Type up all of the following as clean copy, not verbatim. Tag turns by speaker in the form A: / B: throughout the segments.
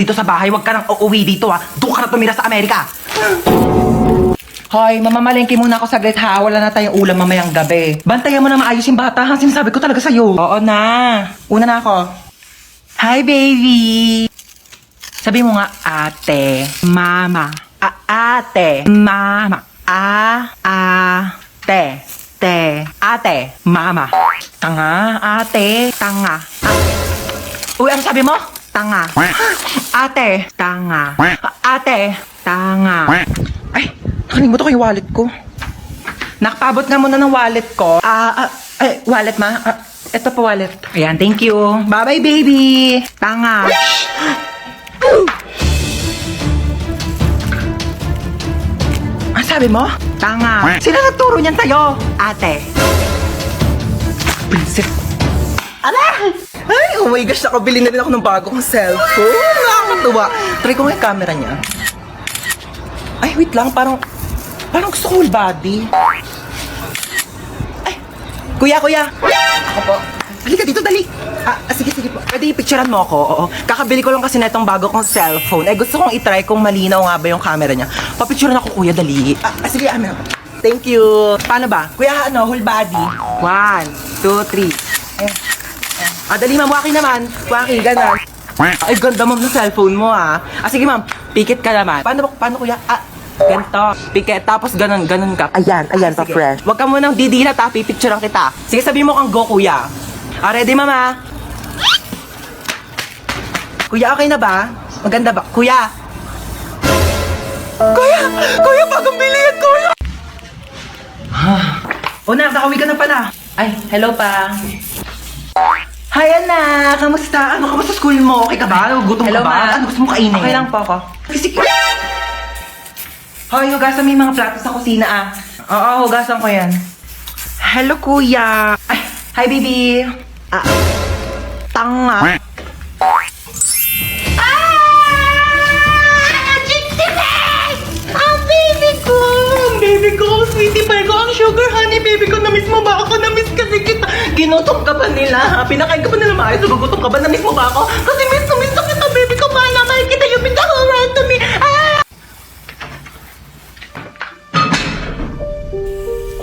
A: dito sa bahay. Huwag ka nang uuwi dito ha. Doon ka na tumira sa Amerika. Hoy, mamamalengke muna ako saglit ha. Wala na tayong ulam mamayang gabi. Bantayan mo na maayos yung bata ha. Sinasabi ko talaga sa'yo. Oo na. Una na ako. Hi, baby. Sabi mo nga, ate, mama. Ate, mama. Ate, ate, mama. Tanga, ate, tanga. Uy, ano sabi mo? Tanga. Ate, tanga. Ate, tanga. Ay, nakalimutan ko yung wallet ko. Nakapabot nga muna ng wallet ko. Wallet ma? Ito pa wallet. Ayan, thank you. Bye-bye, baby. Tanga. Ang sabi mo? Tanga. Sino nagturo niyan sa'yo? Ate. Prinsip. Ala! Ay, oh my gosh, nakabili na rin ako ng bagong cellphone. Nakakatuwa. Try ko nga yung camera niya. Ay, wait lang. Parang gusto ko whole body. Ay, kuya. Ako po. Halika dito, dali. Sige po. Pwede i-picturean mo ako, oo. Kakabili ko lang kasi na itong bago kong cellphone. Gusto kong itry kung malinaw nga ba yung camera niya. Papicturean ako, kuya, dali. Sige, amin ako. Thank you. Paano ba? Kuya, whole body. 1, 2, 3. Dali, ma'am. Waki naman. Waki, ganun. Ay, ganda, ma'am, ng cellphone mo, sige, ma'am. Pikit ka naman. Paano, kuya? Ganito. Pikit. Tapos ganun ka. Ayan, pa-fresh. Huwag ka munang didilat, pipicturean kita. Sige, sabi mo kang go, kuya. Ready, mama? Kuya, okay na ba? Maganda ba? Kuya, bagong bilihan, kuya! Nakauwi ka na pala. Ay, hello pa. Hi, anak! Kamusta? Kamusta school mo? Okay ka ba? Gutom ka ba?
B: Ma.
A: Ano gusto mo kainin?
B: Okay lang po ako.
A: Sige. Hoy, hugasan mo yung mga plato sa kusina, Oo, hugasan ko yan. Hello, kuya. Ay, hi, baby. Tanga. Baby ko, sweetie pie ko, ang sugar honey, baby ko, na-miss mo ba ako? Na-miss kasi kita. Ginutom ka ba nila? Pinakain ka ba nila maayos? Gugutom ka ba? Na-miss mo ba ako? Kasi miss na kita, baby ko. Mahal na mahal kita. You've been the whole world to me.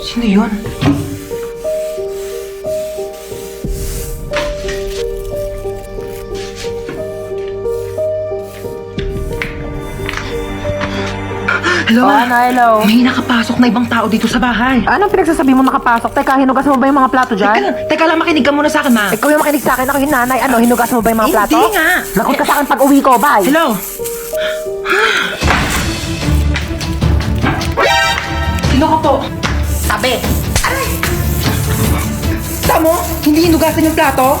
A: Sino yun? Hello,
B: hello.
A: May nakapasok na ibang tao dito sa bahay.
B: Anong pinagsasabi mo nakapasok? Teka, hinugas mo ba yung mga plato dyan?
A: Teka lang, makinig ka muna sa akin, ma.
B: Ikaw yung makinig sa akin, ako yung nanay. Hinugas mo ba yung mga plato?
A: Hindi nga.
B: Lagot ka sa akin pag uwi ko, bye.
A: Hello? Sino ka po?
B: Tabi.
A: Tamo? Hindi hinugasan yung plato?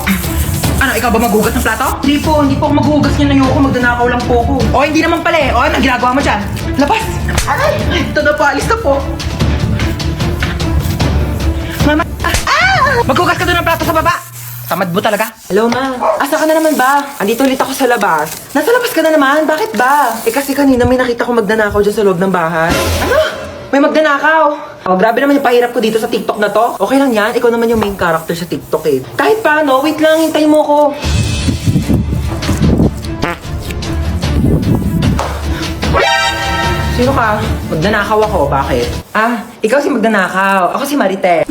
A: Ano, ikaw ba maghugas ng plato? Hindi po ako maghugas niyan. Ayoko, magdanakaw lang po ako. Hindi naman pala eh. Anong ginagawa mo dyan? Labas! Aray! Ito na po, alis na po. Mama! Maghugas ka doon ng plato sa baba! Tamad mo talaga. Hello, ma. Asa ka na naman ba? Andito ulit ako sa labas. Nasa labas ka na naman? Bakit ba? Kasi kanina may nakita ko magdanakaw dyan sa loob ng bahay. Ano? May magdanakaw. Grabe naman yung pahirap ko dito sa TikTok na to. Okay lang yan. Ikaw naman yung main character sa TikTok eh. Kahit paano, wait lang. Hintayin mo ko. Sino ka? Magdanakaw ako. Bakit? Ikaw si magdanakaw. Ako si Marite.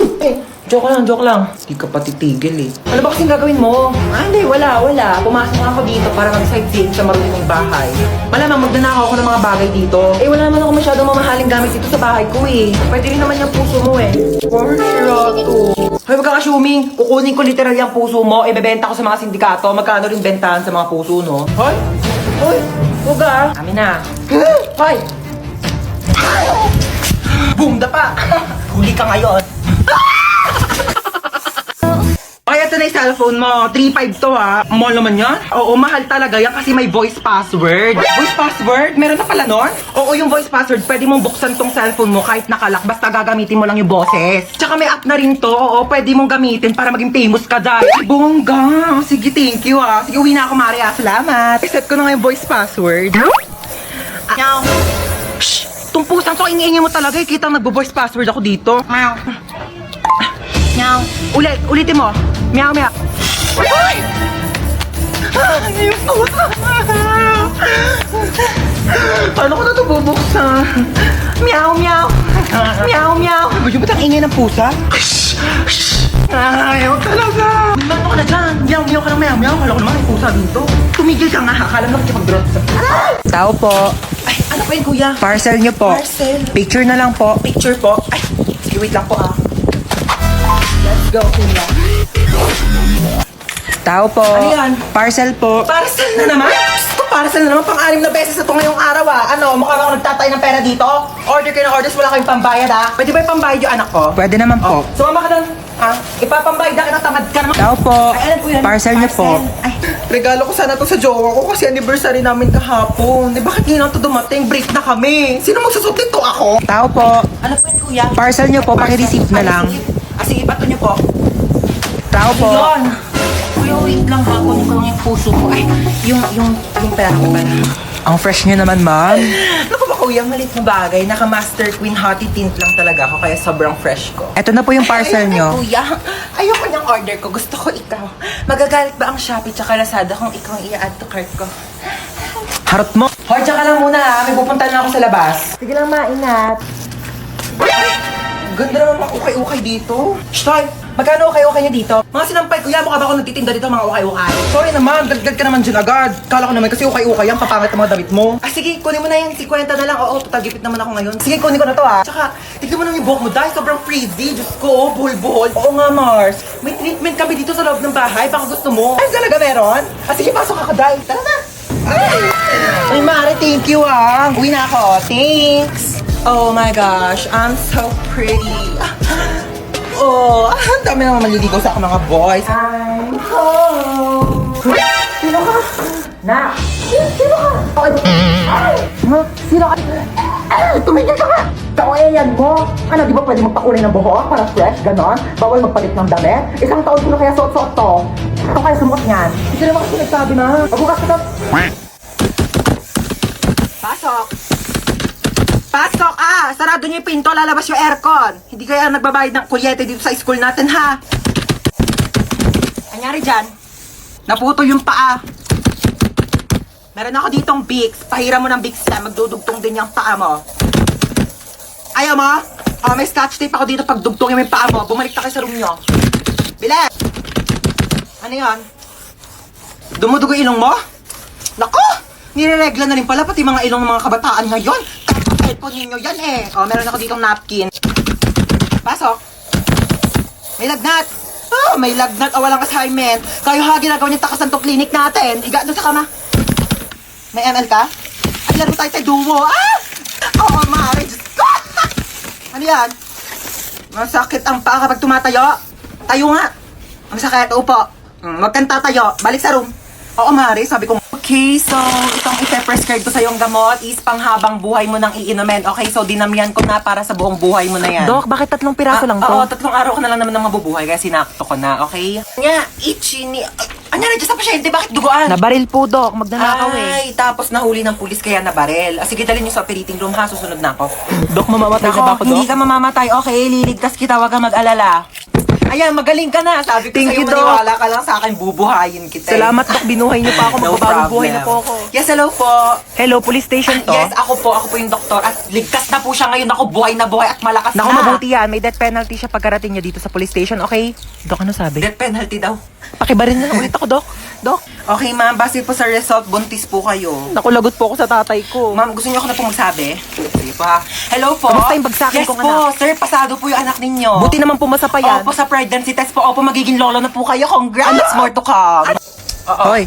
A: Joke lang. Hindi ka pa titigil eh. Ano ba kasing gagawin mo? Hindi. Wala. Pumasok ako dito para mag-sightseeing sa marunong bahay. Malamang magdanakaw ako ng mga bagay dito. Wala naman ako masyadong mamahaling gamit dito sa bahay ko eh. Pwede rin naman yung puso mo eh. Hoy, wag kang assuming. Kukunin ko literal yung puso mo. Ibebenta ko sa mga sindikato. Magkano rin bentahan sa mga puso, no? Hoy! Huwag ah. Amin na. Hoy! Boom! Dapa! Huli ka ngayon. Ay, ito na yung cellphone mo. 3.5 to Mahal naman yan? Oo, mahal talaga yan kasi may voice password. Voice password? Meron na pala nun? Oo, yung voice password, pwede mong buksan tong cellphone mo kahit nakalak. Basta gagamitin mo lang yung boses. Tsaka may app na rin to. Oo, pwede mong gamitin para maging famous ka dyan. Bongga! Sige, thank you Sige, uwi na ako, Maria. Salamat. Iset ko na nga yung voice password. Meow. Shh! Tumpusan to, ingay mo talaga. Kita nagbo-voice password ako dito. Meow. Meow. Ulitin mo. Meow. Ay! Yung pusa! Paano ko na ito bubuksan? Meow, meow! Meow, meow! Ba't ang ingay ng pusa? Ayaw talaga! Ano ka na dyan? Meow, meow ka ng meow, meow. Kala ko naman may pusa dito. Tumigil ka nga, akala mo nakikipag-drop sa...
B: Tao po.
A: Ay, ano po yun, kuya?
B: Parcel nyo po.
A: Parcel.
B: Picture na lang po.
A: Picture po. Ay, sige, wait lang po ah. Let's go, kuya.
B: Tao po.
A: Ano yan?
B: Parcel po.
A: Parcel na naman? Diyos ko, parcel na naman. Pang-anim na beses na ito ngayong araw ah. Ano, mukha ba ako nagtatay ng pera dito? Order kayo ng orders, wala kayong pambayad ah. Pwede ba yung pambayad yung anak ko?
B: Pwede naman po.
A: Sumama ka doon. Ah, ipapambayad na kita, tamad ka naman.
B: Tao po.
A: Ay, ano po yan?
B: Parcel nyo po.
A: Ay, regalo ko sana to sa jowa ko kasi anniversary namin kahapon. Di bakit ngayon to dumating? Break na kami. Sino magsusot nito ako?
B: Tao po.
A: Ano po yun, kuya?
B: Parcel nyo po, paki-receive na
A: Ay,
B: lang.
A: sige. Ah, sige, bato nyo po.
B: Tao po.
A: Yun. Kuya, wait lang ha. Kunin ko lang yung puso ko. Ay, yung pera ko pala.
B: Ang fresh nyo naman, ma'am.
A: Naku ba, kuya, malit na bagay. Naka-Master Queen Hottie Tint lang talaga ako, kaya sobrang fresh ko.
B: Eto na po yung parcel
A: Ay,
B: nyo.
A: kuya, ayoko niyang order ko. Gusto ko ikaw. Magagalit ba ang Shopee tsaka Lazada kung ikaw ang i-add to cart ko?
B: Harot mo.
A: Hoy, tsaka lang muna ha. May pupunta na ako sa labas. Sige lang, maingat. Ay, ganda naman mga ukay-ukay dito. Shtoy, magkano ukay-ukay niyo dito? Mga sinampay, kuya, mukha ba ako nagtitinda dito mga ukay-ukay? Sorry naman, dagdag ka naman dyan agad. Kala ko naman kasi ukay-ukay yan, papangit ang mga damit mo. Ah, sige, kunin mo na yung 50 na lang. Oo, tatagipit naman ako ngayon. Sige, kunin ko na to ha. Tsaka, tignan mo naman yung buhok mo dahil sobrang frizzy. Diyos ko, oh, buhol-buhol. Oo nga, Mars. May treatment kami dito sa loob ng bahay. Baka gusto mo. Ay, talaga meron? Ah, sige, pasok ka, Day. Tara na. Ay, Mare, thank you ah. Uwi na ako. Thanks. Oh my gosh, I'm so pretty. Oh, ang dami naman maliligaw sa akin mga boys. I'm home. Sino ka? Na. Sino ka? Ay! Ha? Sino ka? Ay! Tumigil ka nga! Kawayan mo! Ano, di ba pwede magpakulay ng buhok para fresh, ganon? Bawal magpalit ng damit? Isang taon ko na kaya suot-suot to. Ito kaya sumuot niyan. Hindi naman kasi nagsabi na. Magbukas ka to. Pasok! Pasok! Ah! Sarado niyo yung pinto, lalabas yung aircon. Hindi kaya nagbabayad ng kuryente dito sa school natin, ha? Anyari dyan? Naputo yung paa. Meron ako ditong Vicks. Pahira mo ng Vicks yan. Magdudugtong din yung paa mo. Ayaw mo? Oh, may scotch tape ako dito pag dugtongin mo yung paa mo. Bumalik na kayo sa room nyo. Bilis! Ano yan? Dumudugo ilong mo? Naku! Nireregla na rin pala pati mga ilong ng mga kabataan ngayon. Cellphone ninyo yan eh. Oh, meron ako ditong napkin. Pasok. May lagnat. Oh, may lagnat o walang assignment. Kayo ha, ginagawa niyo takasan to clinic natin. Higa doon sa kama. May ML ka? Ay, laro tayo sa duo. Ah! Oo, Mari. Diyos ko. Ano yan? Masakit ang paa kapag tumatayo. Tayo nga. Masakit. Upo. Huwag kang tatayo. Balik sa room. Oo, Mari. Sabi ko, okay, so itong ite-prescribe ko sa yung gamot is panghabang buhay mo nang iinumin. Okay, so dinamihan ko na para sa buong buhay mo na yan.
B: Dok, bakit 3 piraso lang to?
A: Oo, 3 araw ko na lang naman ng mabubuhay kaya sinakto ko na, okay? Nga, itchy ni... Ano na dyan sa pasyente? Bakit duguan?
B: Nabaril po, Dok. Magnanakaw eh.
A: Ay, tapos nahuli ng pulis kaya nabarel. Sige, dalhin niyo sa operating room ha, susunod na ako.
B: Dok, mamamatay na ba ako, Dok?
A: Hindi ka mamamatay, okay? Liligtas kita, wag kang mag-alala. Ayan, magaling ka na. Sabi ko
B: Thank
A: sa'yo,
B: you, Doc.
A: maniwala ka lang sa akin, bubuhayin kita.
B: Salamat, Dok. Binuhay niyo pa ako.
A: No
B: Magbabagong buhay na
A: problem.
B: po ako.
A: Yes, hello po.
B: Hello, police station to?
A: Yes, ako po yung doktor. At ligtas na po siya ngayon. Ako, buhay na buhay at malakas
B: Naku,
A: na.
B: mabuti yan. May death penalty siya pagkarating niya dito sa police station, okay? Dok, ano sabi?
A: Death penalty daw.
B: Pakibarin na lang ulit ako, Dok. Dok,
A: Okay, ma'am. Base po sa result, buntis po kayo.
B: naku, lagot po ako sa tatay ko.
A: Ma'am, gusto niyo ako na po magsabi? Sige po ha. Hello po.
B: Kamusta yung bagsakin
A: yes
B: kong
A: po, sir. Pasado po yung anak ninyo.
B: Buti naman pumasa pa yan.
A: Opo, sa pregnancy test po. Opo, magiging lolo na po kayo. Congrats. More to come. Oo.
B: Hoy,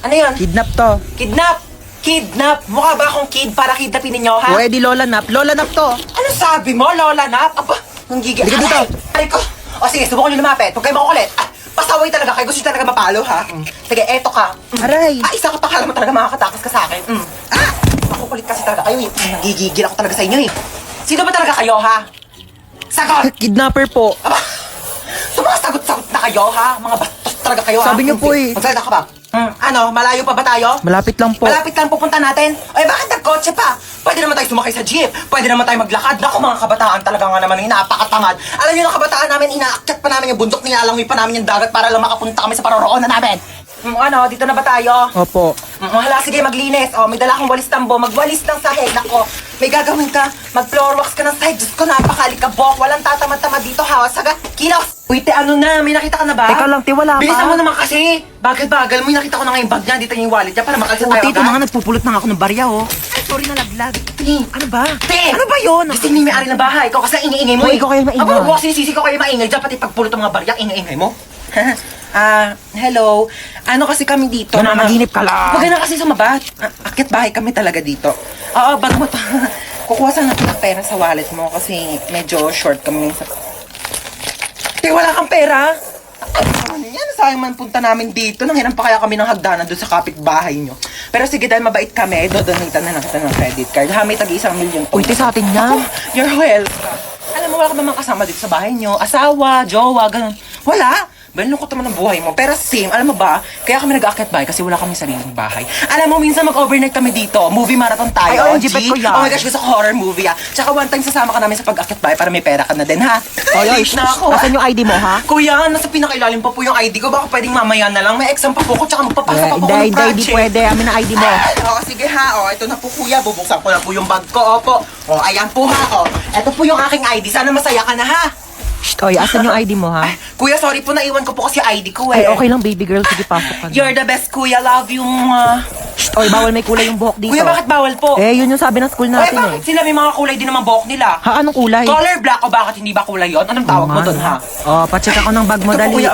A: Ano yun?
B: kidnap to.
A: Kidnap! Kidnap! Mukha ba akong kid para kidnapin ninyo, ha?
B: Pwede lola nap. Lola nap to.
A: Ano sabi mo, Lola Nap? Aba, ang gigil.
B: Halika dito.
A: Ay ko. O sige, subukan nyo lumapit. Huwag kayo makukulit. Ah, pasaway talaga kayo. Gusto nyo talaga mapalo, ha? Sige, eto ka.
B: Aray.
A: Ah, isa ka pa. Kala mo talaga makakatakas ka sa akin. Ah! Makukulit kasi talaga kayo, eh. Nagigigil ako talaga sa inyo, eh. Sino ba talaga kayo, ha? Sagot!
B: Kidnapper po.
A: Aba, sumasagot-sagot na kayo, ha? Mga bastos talaga kayo, ha?
B: Sabi niyo po, eh.
A: Magsalita ka ba? Ano, malayo pa ba tayo?
B: Malapit lang po.
A: Malapit lang pupunta natin. Ay, bakit nagkotse pa? Pwede naman tayo sumakay sa jeep. Pwede naman tayo maglakad. Naku, mga kabataan talaga nga naman, napakatamad. Alam niyo, ng kabataan namin, inaakyat pa namin yung bundok, nilalangoy pa namin yung dagat para lang makapunta kami sa paroroonan namin. Ano, dito na ba tayo?
B: Opo.
A: Hala, sige, maglinis. May dala akong walis tambo. Magwalis ng sahig. Nako, may gagawin ka. Mag-floor wax ka ng sahig. Diyos ko, napakalikabok. Walang tatamad-tamad dito, ha? Sagat, kilos! Uy, te, ano na? May nakita ka na ba?
B: Teka lang, te, wala pa.
A: Bilisan mo naman kasi. Bagal-bagal mo, nakita ko na nga yung bag niya. Dito yung wallet niya para makalsa tayo
B: Ito nga, nagpupulot na ako ng barya, oh. Ay, sorry na laglag.
A: Te,
B: Ano ba?
A: Te!
B: Ano ba yun?
A: Kasi may may-ari ng bahay. Ikaw kasi ang ingay-ingay mo.
B: Hoy, ikaw kayo maingay.
A: Ako, bukas sinisisi ko kayo maingay dyan. Pati pagpulot ng mga barya, ingay-ingay mo. Hello. Ano kasi kami dito?
B: Nananaginip ka lang.
A: Huwag ka na kasi sumabat. Akit bahay kami talaga dito. Oo, bag mo to. Kukuha sana natin ng pera sa wallet mo kasi medyo short kami sa... Te, wala kang pera? Ano yan? Sayang man punta namin dito. Nanghiram pa kaya kami ng hagdanan doon sa kapitbahay nyo. Pero sige, dahil mabait kami, dodonitan na lang kita ng credit card. May tag-1 million.
B: Uy, te, sa atin yan.
A: You're welcome. Alam mo, wala ka namang kasama dito sa bahay nyo. Asawa, jowa, ganun. Wala. Balungkot naman ang buhay mo. Pero same, alam mo ba, kaya kami nag-aakyat bahay kasi wala kami sariling bahay. Alam mo, minsan mag-overnight kami dito. Movie marathon tayo.
B: Ay, OMG, bet ko yan.
A: Oh my gosh, gusto ko horror movie Tsaka one time sasama ka namin sa pag-aakyat bahay para may pera ka na din, ha?
B: Oy,
A: Late na ako.
B: Asan yung ID mo, ha?
A: Kuya, nasa pinakailalim pa po yung ID ko. Baka pwedeng mamaya na lang. May exam pa po ko, tsaka magpapasa pa po ko ng project.
B: Hindi pwede. Amin na ID mo.
A: Sige ha. Ito na po kuya. Bubuksan ko na po yung bag ko. Opo. Ayan po ha. Ito po yung aking ID. Sana masaya ka na ha.
B: Shh, oy, asan yung ID mo, ha?
A: Kuya, sorry po. Naiwan ko po kasi ID ko
B: Ay, okay lang, baby girl. Sige, pasok ka na.
A: You're the best kuya. Love you.
B: Shh, oy, bawal may kulay yung buhok dito.
A: Kuya, bakit bawal po?
B: Yun yung sabi ng school natin,
A: bakit sila may mga kulay din naman buhok nila?
B: Ha, anong kulay?
A: Color black o bakit hindi ba kulay yon? Anong tawag mo doon ha?
B: Pacheck ako ng bag mo,
A: Ito po,
B: dali.
A: kuya.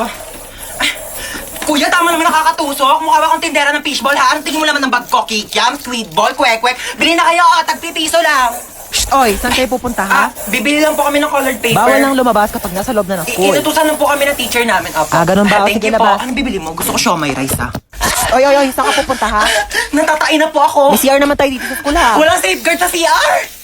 A: Kuya, tama naman nakakatusok. Mukha ba akong tindera ng fishball, ha? Anong tingin mo naman ng bag ko? Kikiam, sweet ball, kwek-kwek. Bili na kayo, tagpipiso lang.
B: Shh, oy, saan kayo pupunta, ha?
A: Bibili lang po kami ng colored paper.
B: Bawal lang lumabas kapag nasa loob na ng school.
A: Inutusan lang po kami ng teacher namin. Opo.
B: Ganun ba?
A: Thank
B: Sige,
A: you po.
B: labas.
A: Anong bibili mo? Gusto ko siomay rice, ha?
B: Oy, saan ka pupunta, ha?
A: Natatain na po ako.
B: May CR naman tayo dito sa school, ha?
A: Walang safeguard sa CR.